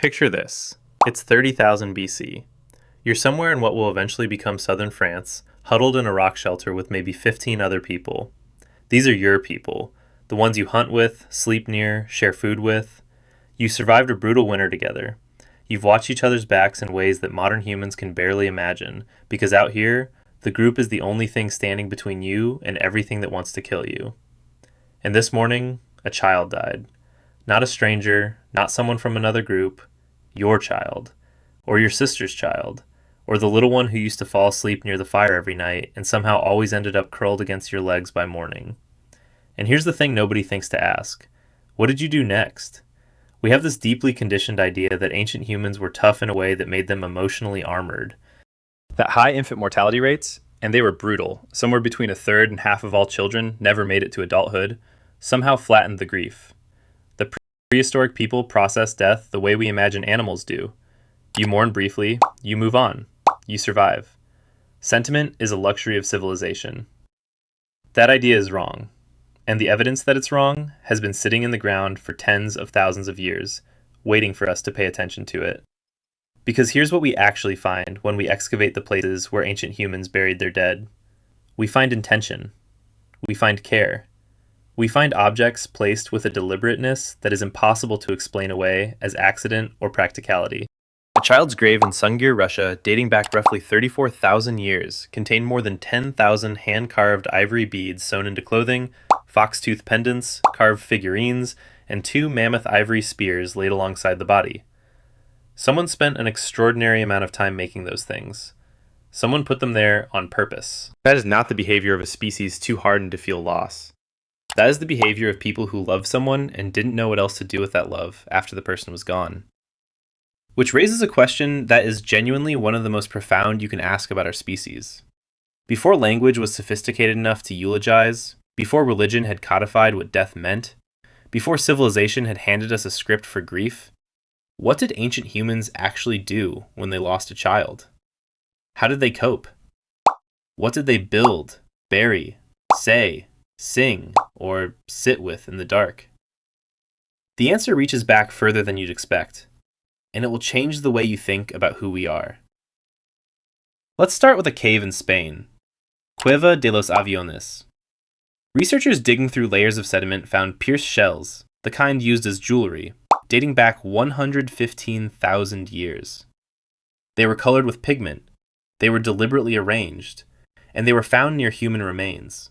Picture this. It's 30,000 BC. You're somewhere in what will eventually become southern France, huddled in a rock shelter with maybe 15 other people. These are your people, the ones you hunt with, sleep near, share food with. You survived a brutal winter together. You've watched each other's backs in ways that modern humans can barely imagine, because out here, the group is the only thing standing between you and everything that wants to kill you. And this morning, a child died. Not a stranger, not someone from another group, your child, or your sister's child, or the little one who used to fall asleep near the fire every night and somehow always ended up curled against your legs by morning. And here's the thing nobody thinks to ask. What did you do next? We have this deeply conditioned idea that ancient humans were tough in a way that made them emotionally armored. That high infant mortality rates, and they were brutal, somewhere between a third and half of all children never made it to adulthood, somehow flattened the grief. The prehistoric people process death the way we imagine animals do. You mourn briefly, you move on, you survive. Sentiment is a luxury of civilization. That idea is wrong, and the evidence that it's wrong has been sitting in the ground for tens of thousands of years, waiting for us to pay attention to it. Because here's what we actually find when we excavate the places where ancient humans buried their dead. We find intention. We find care. We find objects placed with a deliberateness that is impossible to explain away as accident or practicality. A child's grave in Sungir, Russia, dating back roughly 34,000 years, contained more than 10,000 hand-carved ivory beads sewn into clothing, fox-tooth pendants, carved figurines, and 2 mammoth ivory spears laid alongside the body. Someone spent an extraordinary amount of time making those things. Someone put them there on purpose. That is not the behavior of a species too hardened to feel loss. That is the behavior of people who loved someone and didn't know what else to do with that love after the person was gone. Which raises a question that is genuinely one of the most profound you can ask about our species. Before language was sophisticated enough to eulogize, before religion had codified what death meant, before civilization had handed us a script for grief, what did ancient humans actually do when they lost a child? How did they cope? What did they build, bury, say, sing, or sit with in the dark? The answer reaches back further than you'd expect, and it will change the way you think about who we are. Let's start with a cave in Spain, Cueva de los Aviones. Researchers digging through layers of sediment found pierced shells, the kind used as jewelry, dating back 115,000 years. They were colored with pigment, they were deliberately arranged, and they were found near human remains.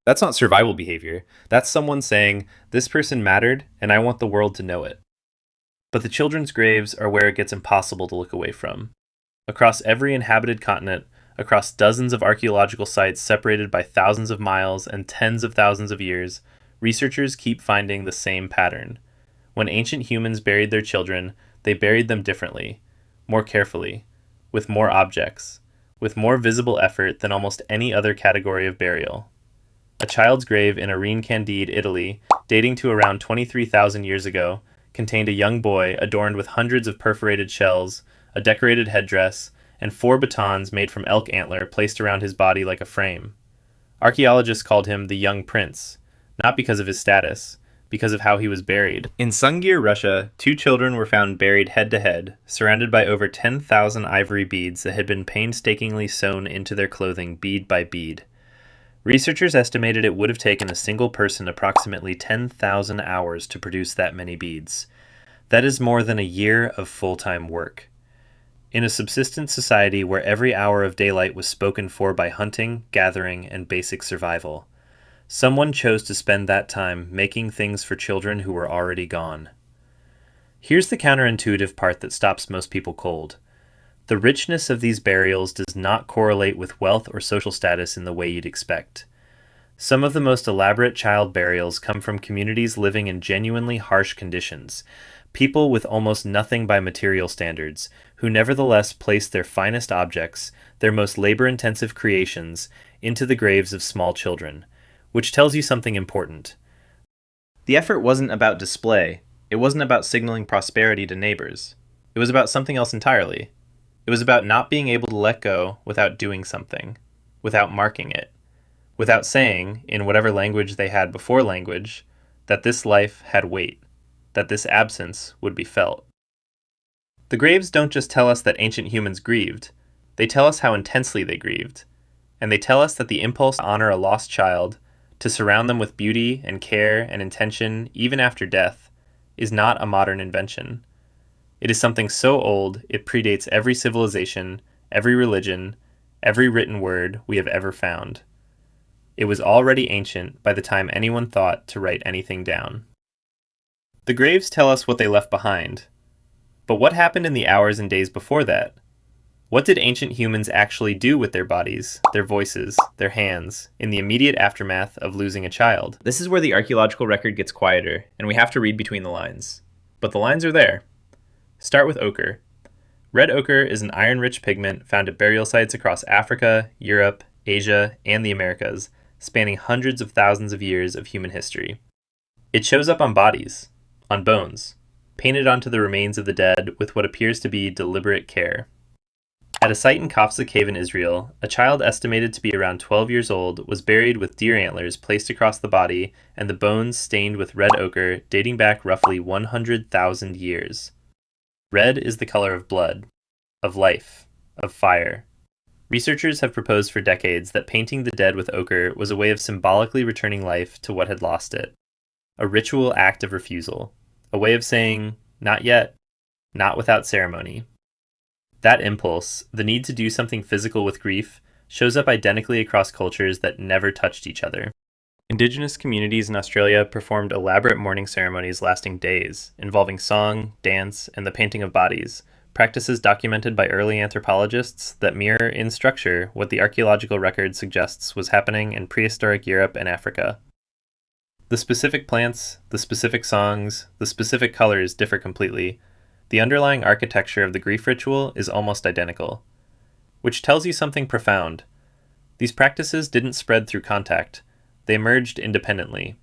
That's not survival behavior. That's someone saying, this person mattered, and I want the world to know it. But the children's graves are where it gets impossible to look away from. Across every inhabited continent, across dozens of archaeological sites separated by thousands of miles and tens of thousands of years, researchers keep finding the same pattern. When ancient humans buried their children, they buried them differently, more carefully, with more objects, with more visible effort than almost any other category of burial. A child's grave in Arene Candide, Italy, dating to around 23,000 years ago, contained a young boy adorned with hundreds of perforated shells, a decorated headdress, and 4 batons made from elk antler placed around his body like a frame. Archaeologists called him the Young Prince, not because of his status, because of how he was buried. In Sungir, Russia, 2 children were found buried head-to-head, surrounded by over 10,000 ivory beads that had been painstakingly sewn into their clothing bead by bead. Researchers estimated it would have taken a single person approximately 10,000 hours to produce that many beads. That is more than a year of full-time work. In a subsistence society where every hour of daylight was spoken for by hunting, gathering, and basic survival, someone chose to spend that time making things for children who were already gone. Here's the counterintuitive part that stops most people cold. The richness of these burials does not correlate with wealth or social status in the way you'd expect. Some of the most elaborate child burials come from communities living in genuinely harsh conditions, people with almost nothing by material standards, who nevertheless place their finest objects, their most labor-intensive creations, into the graves of small children, which tells you something important. The effort wasn't about display. It wasn't about signaling prosperity to neighbors. It was about something else entirely. It was about not being able to let go without doing something, without marking it, without saying, in whatever language they had before language, that this life had weight, that this absence would be felt. The graves don't just tell us that ancient humans grieved, they tell us how intensely they grieved. And they tell us that the impulse to honor a lost child, to surround them with beauty and care and intention even after death, is not a modern invention. It is something so old it predates every civilization, every religion, every written word we have ever found. It was already ancient by the time anyone thought to write anything down. The graves tell us what they left behind. But what happened in the hours and days before that? What did ancient humans actually do with their bodies, their voices, their hands, in the immediate aftermath of losing a child? This is where the archaeological record gets quieter, and we have to read between the lines. But the lines are there. Start with ochre. Red ochre is an iron-rich pigment found at burial sites across Africa, Europe, Asia, and the Americas, spanning hundreds of thousands of years of human history. It shows up on bodies, on bones, painted onto the remains of the dead with what appears to be deliberate care. At a site in Kafsa Cave in Israel, a child estimated to be around 12 years old was buried with deer antlers placed across the body and the bones stained with red ochre dating back roughly 100,000 years. Red is the color of blood, of life, of fire. Researchers have proposed for decades that painting the dead with ochre was a way of symbolically returning life to what had lost it. A ritual act of refusal. A way of saying, not yet, not without ceremony. That impulse, the need to do something physical with grief, shows up identically across cultures that never touched each other. Indigenous communities in Australia performed elaborate mourning ceremonies lasting days, involving song, dance, and the painting of bodies, practices documented by early anthropologists that mirror in structure what the archaeological record suggests was happening in prehistoric Europe and Africa. The specific plants, the specific songs, the specific colors differ completely. The underlying architecture of the grief ritual is almost identical, which tells you something profound. These practices didn't spread through contact. They emerged independently,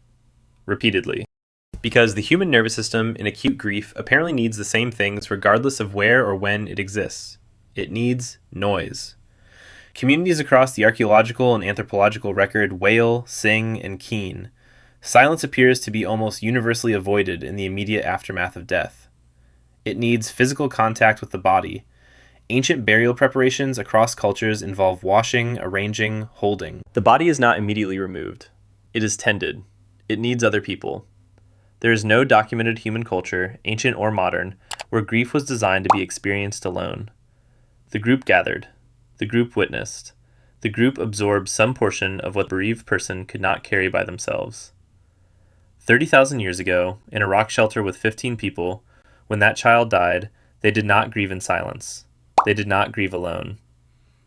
repeatedly. Because the human nervous system in acute grief apparently needs the same things regardless of where or when it exists. It needs noise. Communities across the archaeological and anthropological record wail, sing, and keen. Silence appears to be almost universally avoided in the immediate aftermath of death. It needs physical contact with the body. Ancient burial preparations across cultures involve washing, arranging, holding. The body is not immediately removed. It is tended. It needs other people. There is no documented human culture, ancient or modern, where grief was designed to be experienced alone. The group gathered. The group witnessed. The group absorbed some portion of what the bereaved person could not carry by themselves. 30,000 years ago, in a rock shelter with 15 people, when that child died, they did not grieve in silence. They did not grieve alone.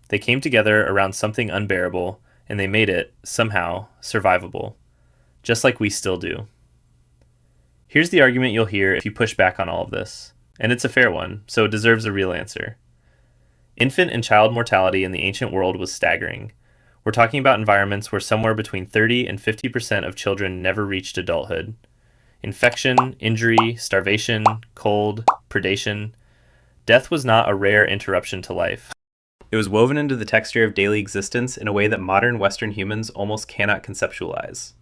They came together around something unbearable, and they made it, somehow, survivable. Just like we still do. Here's the argument you'll hear if you push back on all of this. And it's a fair one, so it deserves a real answer. Infant and child mortality in the ancient world was staggering. We're talking about environments where somewhere between 30 and 50% of children never reached adulthood. Infection, injury, starvation, cold, predation. Death was not a rare interruption to life. It was woven into the texture of daily existence in a way that modern Western humans almost cannot conceptualize.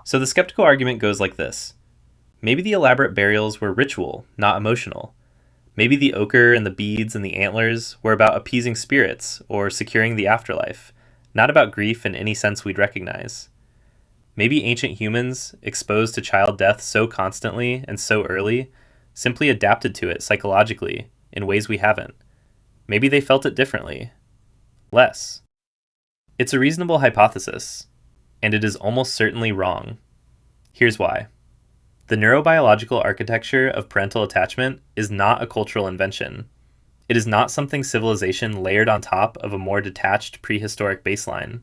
So the skeptical argument goes like this. Maybe the elaborate burials were ritual, not emotional. Maybe the ochre and the beads and the antlers were about appeasing spirits or securing the afterlife, not about grief in any sense we'd recognize. Maybe ancient humans, exposed to child death so constantly and so early, simply adapted to it psychologically in ways we haven't. Maybe they felt it differently. Less. It's a reasonable hypothesis, and it is almost certainly wrong. Here's why. The neurobiological architecture of parental attachment is not a cultural invention. It is not something civilization layered on top of a more detached prehistoric baseline.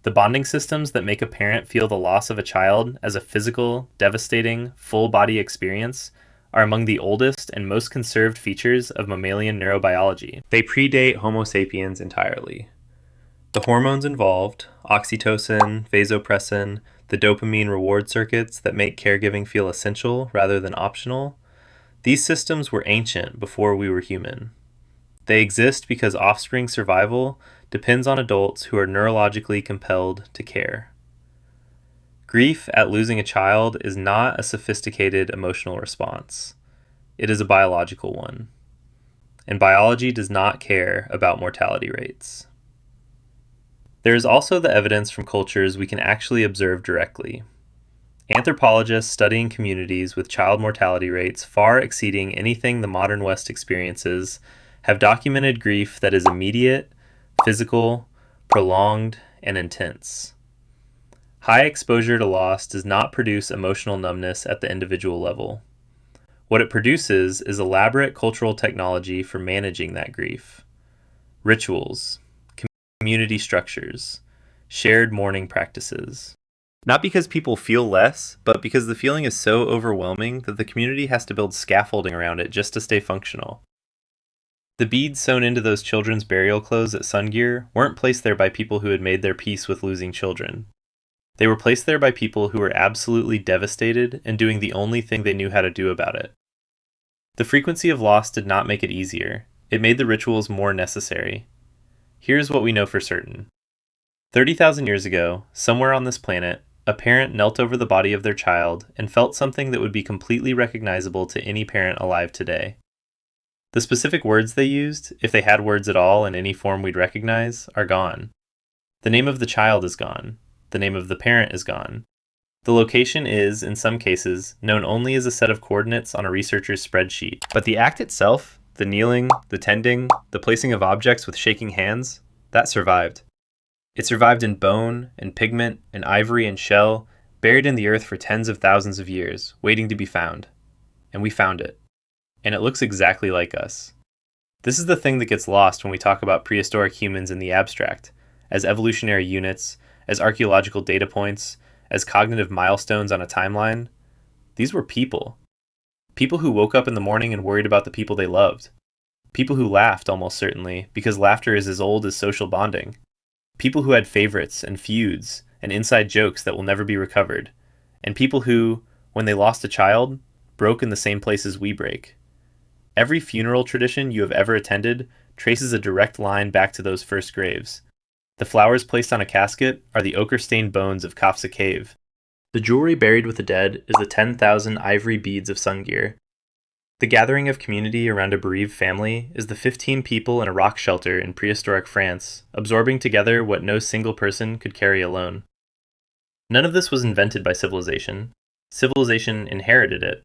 The bonding systems that make a parent feel the loss of a child as a physical, devastating, full-body experience are among the oldest and most conserved features of mammalian neurobiology. They predate Homo sapiens entirely. The hormones involved, oxytocin, vasopressin, the dopamine reward circuits that make caregiving feel essential rather than optional, these systems were ancient before we were human. They exist because offspring survival depends on adults who are neurologically compelled to care. Grief at losing a child is not a sophisticated emotional response. It is a biological one. and biology does not care about mortality rates. There is also the evidence from cultures we can actually observe directly. Anthropologists studying communities with child mortality rates far exceeding anything the modern West experiences have documented grief that is immediate, physical, prolonged, and intense. High exposure to loss does not produce emotional numbness at the individual level. What it produces is elaborate cultural technology for managing that grief. Rituals, community structures, shared mourning practices. Not because people feel less, but because the feeling is so overwhelming that the community has to build scaffolding around it just to stay functional. The beads sewn into those children's burial clothes at Sungear weren't placed there by people who had made their peace with losing children. They were placed there by people who were absolutely devastated and doing the only thing they knew how to do about it. The frequency of loss did not make it easier. It made the rituals more necessary. Here's what we know for certain. 30,000 years ago, somewhere on this planet, a parent knelt over the body of their child and felt something that would be completely recognizable to any parent alive today. The specific words they used, if they had words at all in any form we'd recognize, are gone. The name of the child is gone. The name of the parent is gone. The location is, in some cases, known only as a set of coordinates on a researcher's spreadsheet. But the act itself, the kneeling, the tending, the placing of objects with shaking hands, that survived. It survived in bone and pigment and ivory and shell, buried in the earth for tens of thousands of years, waiting to be found. And we found it. And it looks exactly like us. This is the thing that gets lost when we talk about prehistoric humans in the abstract, as evolutionary units, as archaeological data points, as cognitive milestones on a timeline. These were people. People who woke up in the morning and worried about the people they loved. People who laughed, almost certainly, because laughter is as old as social bonding. People who had favorites and feuds and inside jokes that will never be recovered. And people who, when they lost a child, broke in the same places we break. Every funeral tradition you have ever attended traces a direct line back to those first graves. The flowers placed on a casket are the ochre-stained bones of Kafsa Cave. The jewelry buried with the dead is the 10,000 ivory beads of Sungear. The gathering of community around a bereaved family is the 15 people in a rock shelter in prehistoric France, absorbing together what no single person could carry alone. None of this was invented by civilization. Civilization inherited it.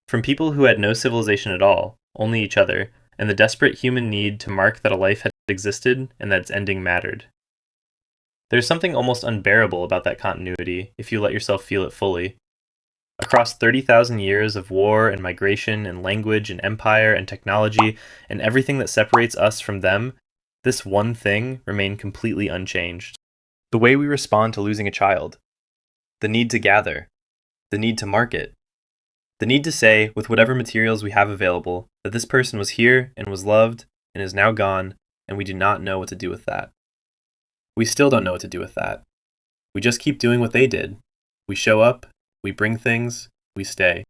From people who had no civilization at all, only each other, and the desperate human need to mark that a life had existed and that its ending mattered. There's something almost unbearable about that continuity if you let yourself feel it fully. Across 30,000 years of war and migration and language and empire and technology and everything that separates us from them, this one thing remained completely unchanged. The way we respond to losing a child. The need to gather. The need to market. The need to say, with whatever materials we have available, that this person was here and was loved and is now gone, and we do not know what to do with that. We still don't know what to do with that. We just keep doing what they did. We show up. We bring things, we stay.